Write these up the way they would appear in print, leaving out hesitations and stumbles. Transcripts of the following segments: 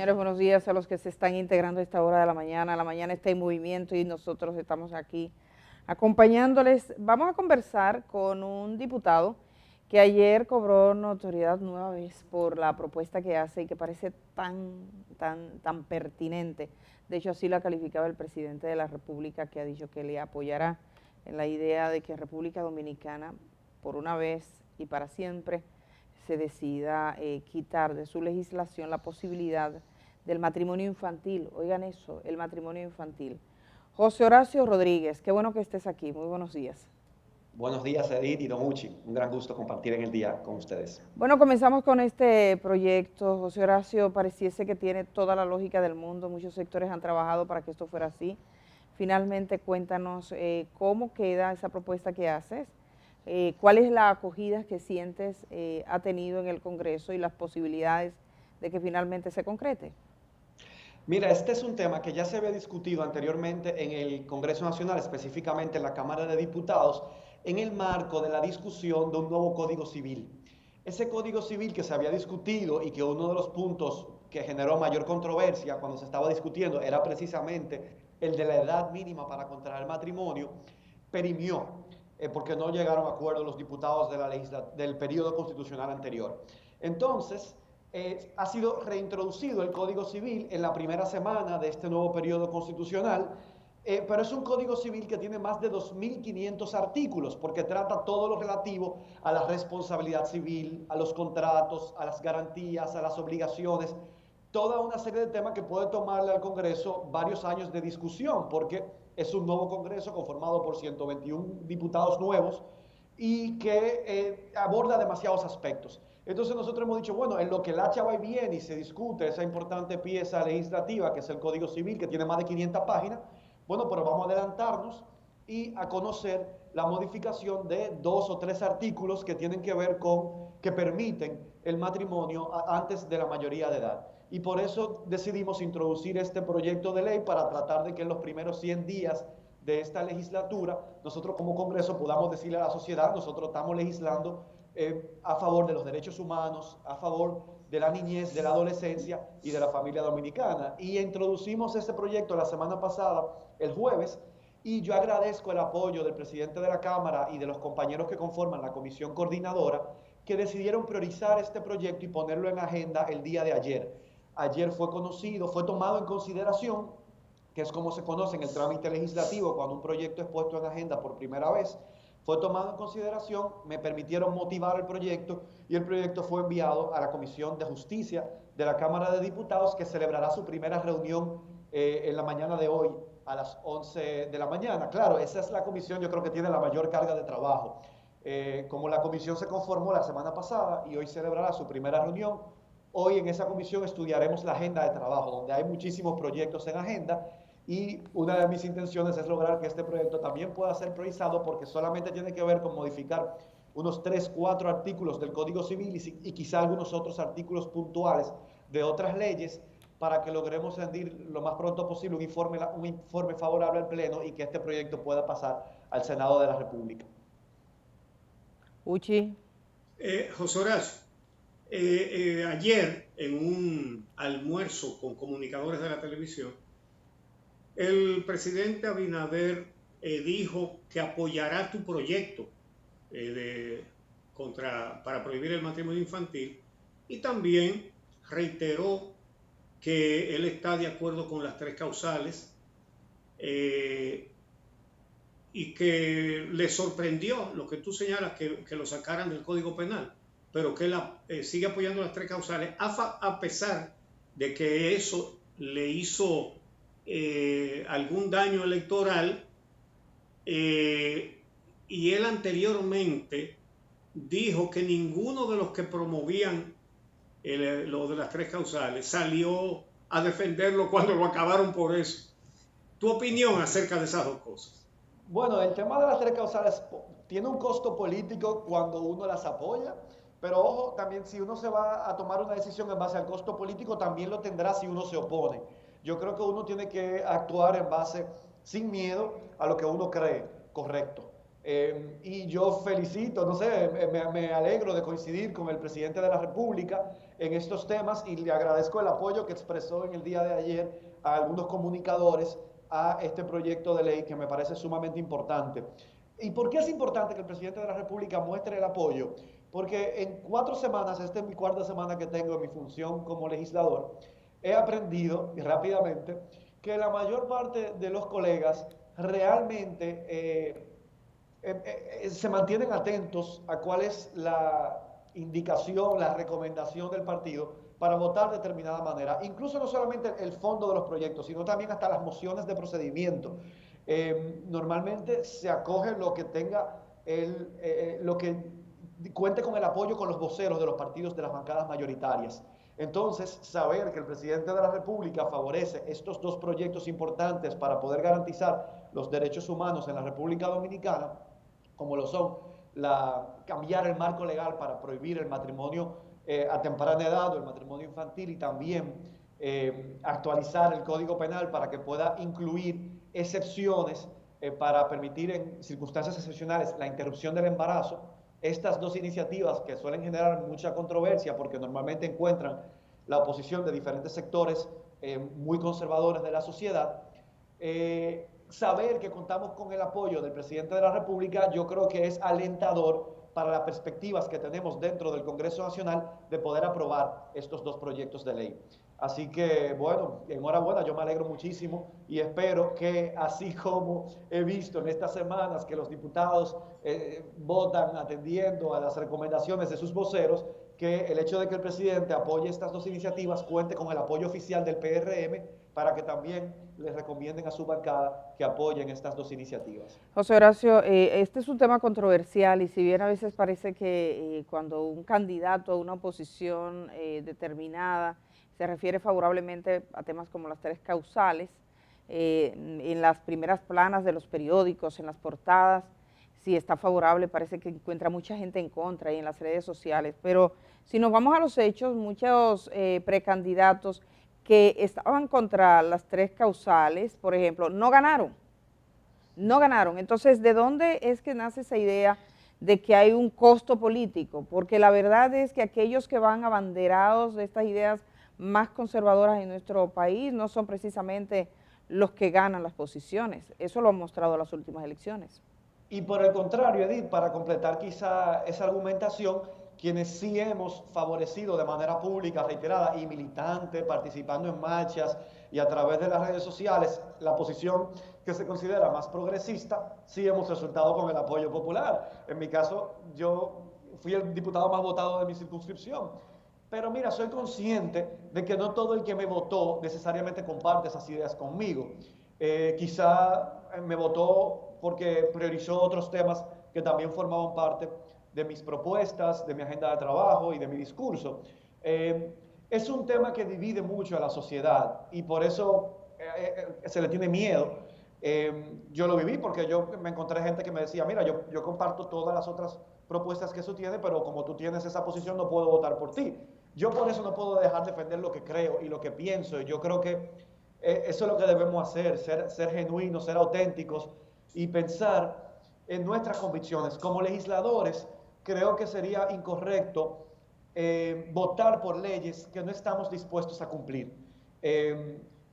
Señores, buenos días a los que se están integrando a esta hora de la mañana. La mañana está en movimiento y nosotros estamos aquí acompañándoles. Vamos a conversar con un diputado que ayer cobró notoriedad nueva vez por la propuesta que hace y que parece tan pertinente. De hecho, así la calificaba el presidente de la República, que ha dicho que le apoyará en la idea de que República Dominicana, por una vez y para siempre, se decida quitar de su legislación la posibilidad del matrimonio infantil. Oigan eso, el matrimonio infantil. José Horacio Rodríguez, qué bueno que estés aquí. Muy buenos días. Buenos días, Edith y Don Uchi. Un gran gusto compartir en el día con ustedes. Bueno, comenzamos con este proyecto. José Horacio, pareciese que tiene toda la lógica del mundo. Muchos sectores han trabajado para que esto fuera así. Finalmente, cuéntanos cómo queda esa propuesta que haces. ¿Cuál es la acogida que sientes ha tenido en el Congreso y las posibilidades de que finalmente se concrete? Mira, este es un tema que ya se había discutido anteriormente en el Congreso Nacional, específicamente en la Cámara de Diputados, en el marco de la discusión de un nuevo Código Civil. Ese Código Civil que se había discutido y que uno de los puntos que generó mayor controversia cuando se estaba discutiendo era precisamente el de la edad mínima para contraer matrimonio, perimió. Porque no llegaron a acuerdo los diputados del periodo constitucional anterior. Entonces, ha sido reintroducido el Código Civil en la primera semana de este nuevo periodo constitucional, pero es un Código Civil que tiene más de 2.500 artículos, porque trata todo lo relativo a la responsabilidad civil, a los contratos, a las garantías, a las obligaciones, toda una serie de temas que puede tomarle al Congreso varios años de discusión, porque es un nuevo Congreso conformado por 121 diputados nuevos y que aborda demasiados aspectos. Entonces nosotros hemos dicho, bueno, en lo que el hacha va y viene y se discute esa importante pieza legislativa que es el Código Civil, que tiene más de 500 páginas, bueno, pero vamos a adelantarnos y a conocer la modificación de 2 o 3 artículos que tienen que ver con, que permiten el matrimonio antes de la mayoría de edad. Y por eso decidimos introducir este proyecto de ley para tratar de que en los primeros 100 días de esta legislatura, nosotros como Congreso podamos decirle a la sociedad, nosotros estamos legislando a favor de los derechos humanos, a favor de la niñez, de la adolescencia y de la familia dominicana. Y introducimos este proyecto la semana pasada, el jueves, y yo agradezco el apoyo del presidente de la Cámara y de los compañeros que conforman la comisión coordinadora, que decidieron priorizar este proyecto y ponerlo en agenda el día de ayer. Ayer fue conocido, fue tomado en consideración, que es como se conoce en el trámite legislativo cuando un proyecto es puesto en agenda por primera vez, fue tomado en consideración, me permitieron motivar el proyecto y el proyecto fue enviado a la Comisión de Justicia de la Cámara de Diputados, que celebrará su primera reunión en la mañana de hoy a las 11 de la mañana. Claro, esa es la comisión, yo creo que tiene la mayor carga de trabajo. Como la comisión se conformó la semana pasada y hoy celebrará su primera reunión, hoy en esa comisión estudiaremos la agenda de trabajo, donde hay muchísimos proyectos en agenda, y una de mis intenciones es lograr que este proyecto también pueda ser priorizado, porque solamente tiene que ver con modificar unos 3, 4 artículos del Código Civil y quizá algunos otros artículos puntuales de otras leyes, para que logremos rendir lo más pronto posible un informe favorable al Pleno y que este proyecto pueda pasar al Senado de la República. Uchi. José Horacio, ayer en un almuerzo con comunicadores de la televisión, el presidente Abinader dijo que apoyará tu proyecto para prohibir el matrimonio infantil, y también reiteró que él está de acuerdo con las 3 causales y que le sorprendió lo que tú señalas, que lo sacaran del Código Penal, pero que él sigue apoyando las 3 causales a pesar de que eso le hizo algún daño electoral, y él anteriormente dijo que ninguno de los que promovían lo de las 3 causales salió a defenderlo cuando lo acabaron por eso. ¿Tu opinión acerca de esas 2 cosas? Bueno, el tema de las 3 causales tiene un costo político cuando uno las apoya, pero ojo, también si uno se va a tomar una decisión en base al costo político, también lo tendrá si uno se opone. Yo creo que uno tiene que actuar en base, sin miedo, a lo que uno cree correcto. Y yo felicito, no sé, me alegro de coincidir con el presidente de la República en estos temas y le agradezco el apoyo que expresó en el día de ayer a algunos comunicadores a este proyecto de ley que me parece sumamente importante. ¿Y por qué es importante que el presidente de la República muestre el apoyo? Porque en 4 semanas, esta es mi 4ª semana que tengo en mi función como legislador, he aprendido y rápidamente que la mayor parte de los colegas realmente se mantienen atentos a cuál es la indicación, la recomendación del partido para votar de determinada manera. Incluso no solamente el fondo de los proyectos, sino también hasta las mociones de procedimiento. Normalmente se acoge lo que tenga lo que cuente con el apoyo con los voceros de los partidos de las bancadas mayoritarias. Entonces, saber que el presidente de la República favorece estos 2 proyectos importantes para poder garantizar los derechos humanos en la República Dominicana, como lo son cambiar el marco legal para prohibir el matrimonio a temprana edad o el matrimonio infantil, y también actualizar el Código Penal para que pueda incluir excepciones para permitir en circunstancias excepcionales la interrupción del embarazo. Estas 2 iniciativas que suelen generar mucha controversia porque normalmente encuentran la oposición de diferentes sectores muy conservadores de la sociedad, saber que contamos con el apoyo del presidente de la República, yo creo que es alentador para las perspectivas que tenemos dentro del Congreso Nacional de poder aprobar estos 2 proyectos de ley. Así que, bueno, enhorabuena, yo me alegro muchísimo y espero que, así como he visto en estas semanas que los diputados votan atendiendo a las recomendaciones de sus voceros, que el hecho de que el presidente apoye estas 2 iniciativas cuente con el apoyo oficial del PRM para que también les recomienden a su bancada que apoyen estas 2 iniciativas. José Horacio, este es un tema controversial y si bien a veces parece que cuando un candidato a una oposición determinada se refiere favorablemente a temas como las 3 causales, en las primeras planas de los periódicos, en las portadas, si está favorable, parece que encuentra mucha gente en contra y en las redes sociales, pero si nos vamos a los hechos, muchos precandidatos que estaban contra las 3 causales, por ejemplo, no ganaron. Entonces, ¿de dónde es que nace esa idea de que hay un costo político? Porque la verdad es que aquellos que van abanderados de estas ideas más conservadoras en nuestro país no son precisamente los que ganan las posiciones. Eso lo han mostrado las últimas elecciones. Y por el contrario, Edith, para completar quizá esa argumentación, quienes sí hemos favorecido de manera pública, reiterada y militante, participando en marchas y a través de las redes sociales, la posición que se considera más progresista, sí hemos resultado con el apoyo popular. En mi caso, yo fui el diputado más votado de mi circunscripción. Pero mira, soy consciente de que no todo el que me votó necesariamente comparte esas ideas conmigo. Quizá me votó porque priorizó otros temas que también formaban parte de mis propuestas, de mi agenda de trabajo y de mi discurso. Es un tema que divide mucho a la sociedad y por eso se le tiene miedo. Yo lo viví porque yo me encontré gente que me decía, mira, yo comparto todas las otras propuestas que eso tiene, pero como tú tienes esa posición no puedo votar por ti. Yo por eso no puedo dejar de defender lo que creo y lo que pienso, y yo creo que eso es lo que debemos hacer, ser genuinos, ser auténticos y pensar en nuestras convicciones. Como legisladores, creo que sería incorrecto votar por leyes que no estamos dispuestos a cumplir.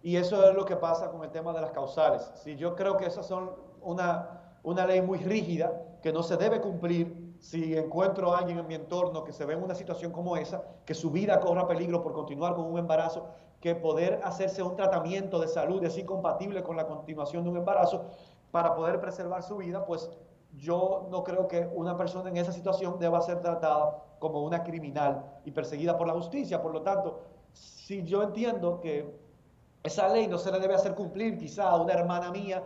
Y eso es lo que pasa con el tema de las causales. Si yo creo que esas son una ley muy rígida, que no se debe cumplir, si encuentro a alguien en mi entorno que se ve en una situación como esa, que su vida corra peligro por continuar con un embarazo, que poder hacerse un tratamiento de salud es incompatible con la continuación de un embarazo para poder preservar su vida, pues yo no creo que una persona en esa situación deba ser tratada como una criminal y perseguida por la justicia. Por lo tanto, si yo entiendo que esa ley no se le debe hacer cumplir quizá a una hermana mía,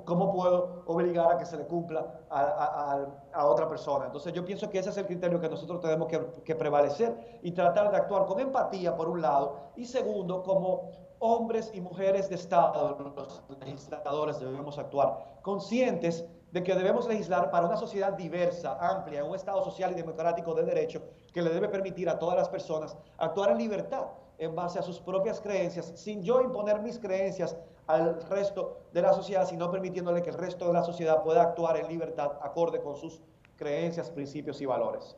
¿cómo puedo obligar a que se le cumpla a otra persona? Entonces yo pienso que ese es el criterio que nosotros tenemos que prevalecer y tratar de actuar con empatía por un lado y segundo, como hombres y mujeres de Estado, los legisladores debemos actuar conscientes de que debemos legislar para una sociedad diversa, amplia, un Estado social y democrático de derecho que le debe permitir a todas las personas actuar en libertad en base a sus propias creencias, sin yo imponer mis creencias al resto de la sociedad, sino permitiéndole que el resto de la sociedad pueda actuar en libertad acorde con sus creencias, principios y valores.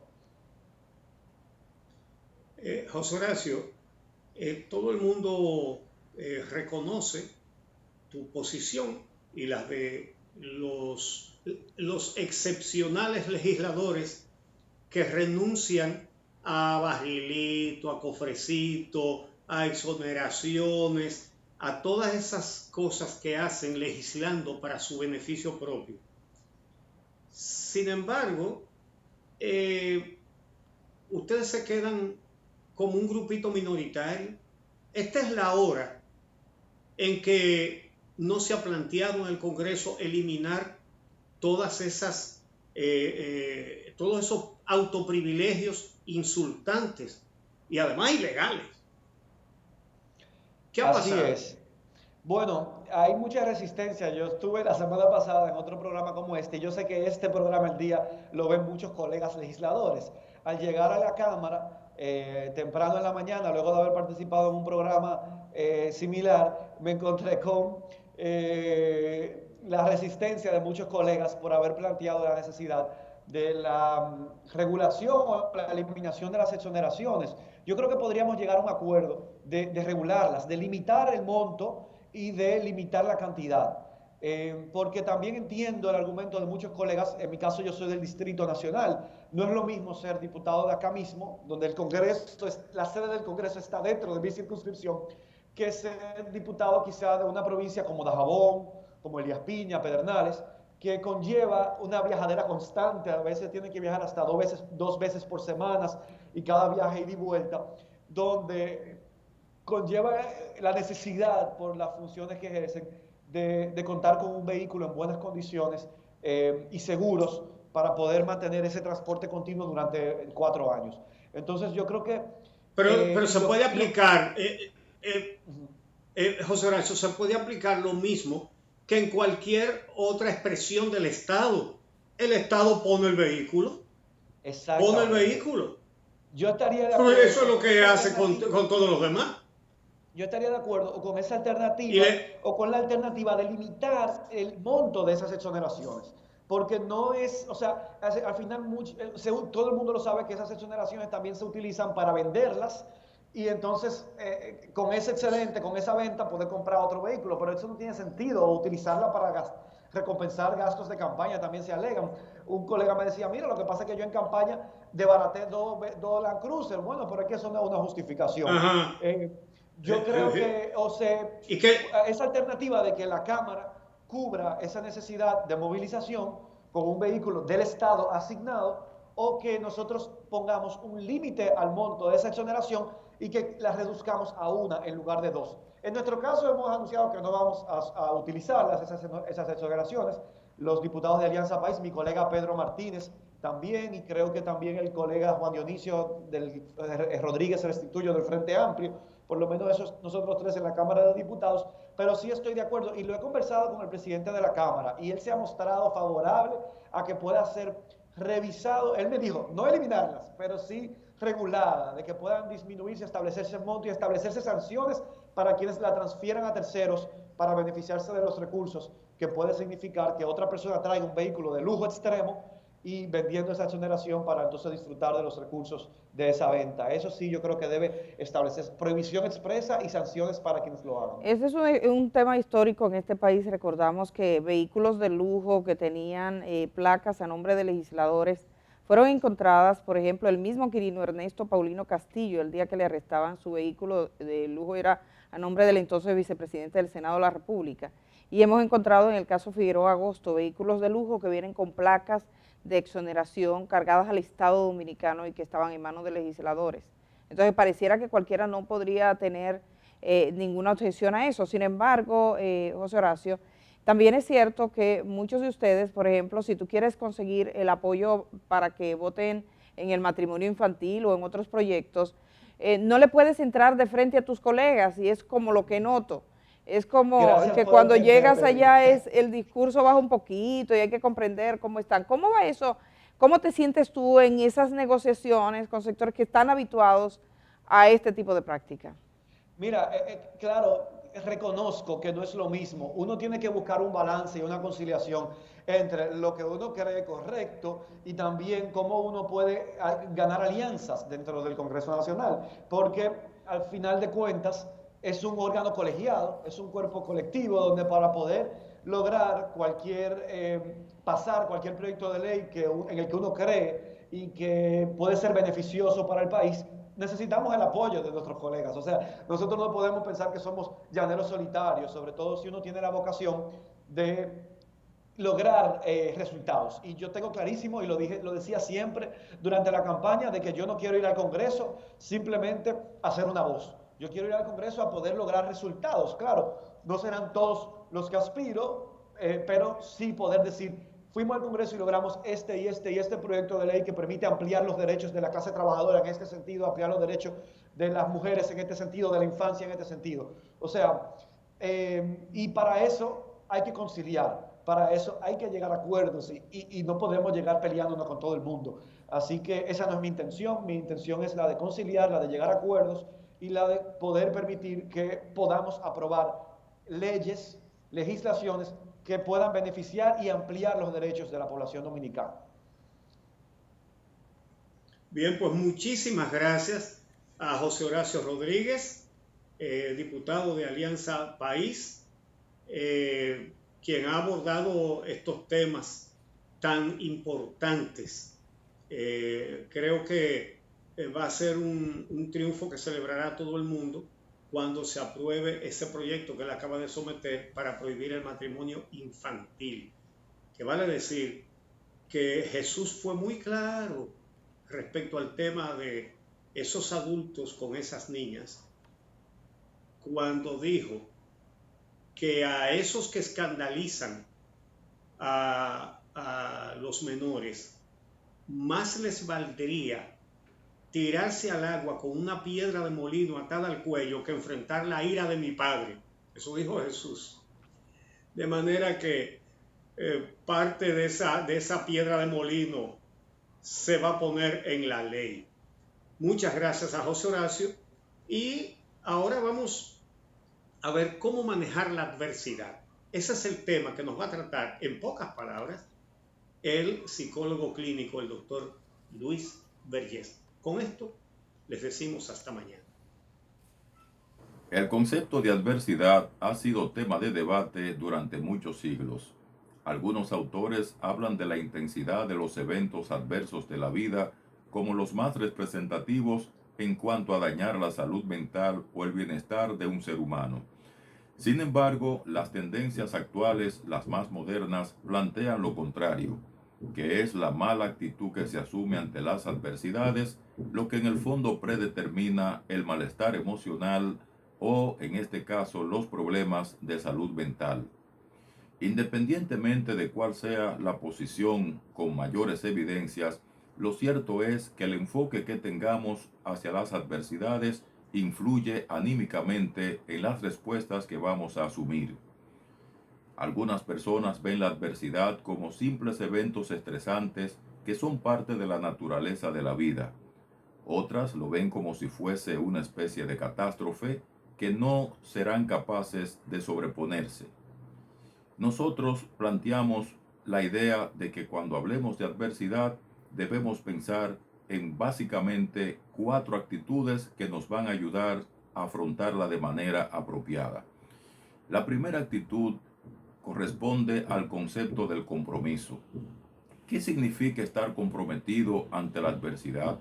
José Horacio, todo el mundo reconoce tu posición y las de los excepcionales legisladores que renuncian a barrilito, a cofrecito, a exoneraciones, a todas esas cosas que hacen legislando para su beneficio propio. Sin embargo, ustedes se quedan como un grupito minoritario. Esta es la hora en que no se ha planteado en el Congreso eliminar todas esas, todos esos autoprivilegios insultantes y además ilegales. ¿Qué ha pasado? Así es. Bueno, hay mucha resistencia. Yo estuve la semana pasada en otro programa como este y yo sé que este programa el día lo ven muchos colegas legisladores. Al llegar a la Cámara, temprano en la mañana, luego de haber participado en un programa similar, me encontré con la resistencia de muchos colegas por haber planteado la necesidad de la regulación o la eliminación de las exoneraciones. Yo creo que podríamos llegar a un acuerdo de regularlas, de limitar el monto y de limitar la cantidad. Porque también entiendo el argumento de muchos colegas. En mi caso yo soy del Distrito Nacional. No es lo mismo ser diputado de acá mismo, donde el Congreso, la sede del Congreso está dentro de mi circunscripción, que ser diputado quizá de una provincia como Dajabón, como Elías Piña, Pedernales, que conlleva una viajadera constante. A veces tiene que viajar hasta dos veces por semana y cada viaje ida y vuelta, donde conlleva la necesidad por las funciones que ejercen de contar con un vehículo en buenas condiciones y seguros para poder mantener ese transporte continuo durante 4 años. Entonces yo creo que... Pero se puede aplicar, José Horacio, se puede aplicar lo mismo que en cualquier otra expresión del Estado. El Estado pone el vehículo. Pone el vehículo. Yo estaría de acuerdo. Eso es lo que hace con todos los demás. Yo estaría de acuerdo con esa alternativa o con la alternativa de limitar el monto de esas exoneraciones. Porque no es, o sea, al final todo el mundo lo sabe que esas exoneraciones también se utilizan para venderlas y entonces con ese excedente, con esa venta, poder comprar otro vehículo. Pero eso no tiene sentido, utilizarla para recompensar gastos de campaña también se alegan. Un colega me decía, mira, lo que pasa es que yo en campaña desbaraté dos Land Cruiser. Bueno, pero es que eso no es una justificación. Yo creo que, esa alternativa de que la Cámara cubra esa necesidad de movilización con un vehículo del Estado asignado, o que nosotros pongamos un límite al monto de esa exoneración y que la reduzcamos a 1 en lugar de 2. En nuestro caso hemos anunciado que no vamos a utilizarlas, esas exoneraciones. Los diputados de Alianza País, mi colega Pedro Martínez también, y creo que también el colega Juan Dionisio Rodríguez Restituyo del Frente Amplio, por lo menos esos, nosotros 3 en la Cámara de Diputados, pero sí estoy de acuerdo y lo he conversado con el presidente de la Cámara y él se ha mostrado favorable a que pueda ser revisado. Él me dijo, no eliminarlas, pero sí regulada, de que puedan disminuirse, establecerse monto y establecerse sanciones para quienes la transfieran a terceros para beneficiarse de los recursos, que puede significar que otra persona traiga un vehículo de lujo extremo y vendiendo esa exoneración para entonces disfrutar de los recursos de esa venta. Eso sí, yo creo que debe establecer prohibición expresa y sanciones para quienes lo hagan. Ese es un tema histórico en este país. Recordamos que vehículos de lujo que tenían placas a nombre de legisladores fueron encontradas, por ejemplo, el mismo Quirino Ernesto Paulino Castillo, el día que le arrestaban su vehículo de lujo era a nombre del entonces vicepresidente del Senado de la República. Y hemos encontrado en el caso Figueroa Agosto vehículos de lujo que vienen con placas de exoneración cargadas al Estado Dominicano y que estaban en manos de legisladores. Entonces pareciera que cualquiera no podría tener ninguna objeción a eso. Sin embargo, José Horacio, también es cierto que muchos de ustedes, por ejemplo, si tú quieres conseguir el apoyo para que voten en el matrimonio infantil o en otros proyectos, no le puedes entrar de frente a tus colegas y es como lo que noto. Es como que cuando llegas allá el discurso baja un poquito y hay que comprender cómo están. ¿Cómo va eso? ¿Cómo te sientes tú en esas negociaciones con sectores que están habituados a este tipo de práctica? Mira, claro, reconozco que no es lo mismo. Uno tiene que buscar un balance y una conciliación entre lo que uno cree correcto y también cómo uno puede ganar alianzas dentro del Congreso Nacional, porque al final de cuentas es un órgano colegiado, es un cuerpo colectivo donde para poder lograr pasar cualquier proyecto de ley en el que uno cree y que puede ser beneficioso para el país, necesitamos el apoyo de nuestros colegas. O sea, nosotros no podemos pensar que somos llaneros solitarios, sobre todo si uno tiene la vocación de lograr resultados. Y yo tengo clarísimo, y lo decía siempre durante la campaña, de que yo no quiero ir al Congreso simplemente a ser una voz. Yo quiero ir al Congreso a poder lograr resultados. Claro, no serán todos los que aspiro, pero sí poder decir, fuimos al Congreso y logramos este y este proyecto de ley que permite ampliar los derechos de la clase trabajadora en este sentido, ampliar los derechos de las mujeres en este sentido, de la infancia en este sentido. O sea, y para eso hay que conciliar, para eso hay que llegar a acuerdos y no podemos llegar peleándonos con todo el mundo. Así que esa no es mi intención es la de conciliar, la de llegar a acuerdos y la de poder permitir que podamos aprobar leyes, legislaciones que puedan beneficiar y ampliar los derechos de la población dominicana. Bien, pues muchísimas gracias a José Horacio Rodríguez, diputado de Alianza País, quien ha abordado estos temas tan importantes. Creo que va a ser un triunfo que celebrará todo el mundo cuando se apruebe ese proyecto que él acaba de someter para prohibir el matrimonio infantil. Que vale decir que Jesús fue muy claro respecto al tema de esos adultos con esas niñas, cuando dijo que a esos que escandalizan a los menores, más les valdría tirarse al agua con una piedra de molino atada al cuello que enfrentar la ira de mi Padre. Eso dijo Jesús. De manera que parte de esa piedra de molino se va a poner en la ley. Muchas gracias a José Horacio. Y ahora vamos a ver cómo manejar la adversidad. Ese es el tema que nos va a tratar, en pocas palabras, el psicólogo clínico, el doctor Luis Vergés. Con esto les decimos hasta mañana. El concepto de adversidad ha sido tema de debate durante muchos siglos. Algunos autores hablan de la intensidad de los eventos adversos de la vida como los más representativos en cuanto a dañar la salud mental o el bienestar de un ser humano. Sin embargo, las tendencias actuales, las más modernas, plantean lo contrario, que es la mala actitud que se asume ante las adversidades, lo que en el fondo predetermina el malestar emocional o, en este caso, los problemas de salud mental. Independientemente de cuál sea la posición con mayores evidencias, lo cierto es que el enfoque que tengamos hacia las adversidades influye anímicamente en las respuestas que vamos a asumir. Algunas personas ven la adversidad como simples eventos estresantes que son parte de la naturaleza de la vida. Otras lo ven como si fuese una especie de catástrofe que no serán capaces de sobreponerse. Nosotros planteamos la idea de que cuando hablemos de adversidad debemos pensar en básicamente 4 actitudes que nos van a ayudar a afrontarla de manera apropiada. La primera actitud corresponde al concepto del compromiso. ¿Qué significa estar comprometido ante la adversidad?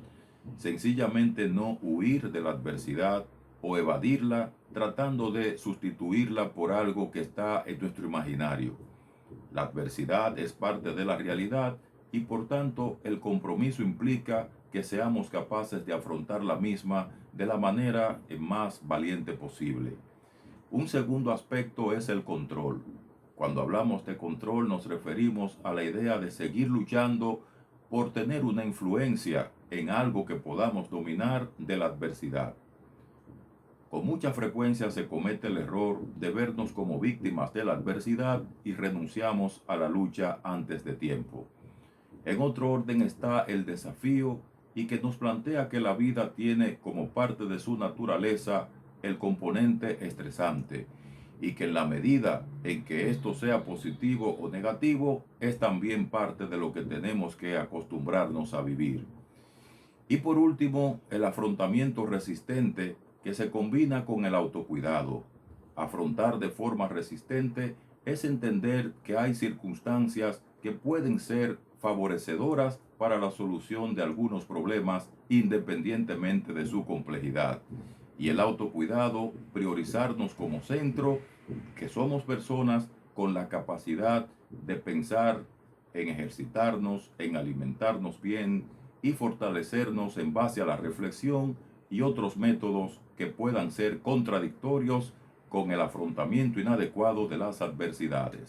Sencillamente no huir de la adversidad o evadirla tratando de sustituirla por algo que está en nuestro imaginario. La adversidad es parte de la realidad y por tanto el compromiso implica que seamos capaces de afrontar la misma de la manera más valiente posible. Un segundo aspecto es el control. Cuando hablamos de control nos referimos a la idea de seguir luchando por tener una influencia en algo que podamos dominar de la adversidad. Con mucha frecuencia se comete el error de vernos como víctimas de la adversidad y renunciamos a la lucha antes de tiempo. En otro orden está el desafío y que nos plantea que la vida tiene como parte de su naturaleza el componente estresante y que en la medida en que esto sea positivo o negativo, es también parte de lo que tenemos que acostumbrarnos a vivir. Y por último, el afrontamiento resistente, que se combina con el autocuidado. Afrontar de forma resistente es entender que hay circunstancias que pueden ser favorecedoras para la solución de algunos problemas independientemente de su complejidad. Y el autocuidado, priorizarnos como centro, que somos personas con la capacidad de pensar en ejercitarnos, en alimentarnos bien y fortalecernos en base a la reflexión y otros métodos que puedan ser contradictorios con el afrontamiento inadecuado de las adversidades.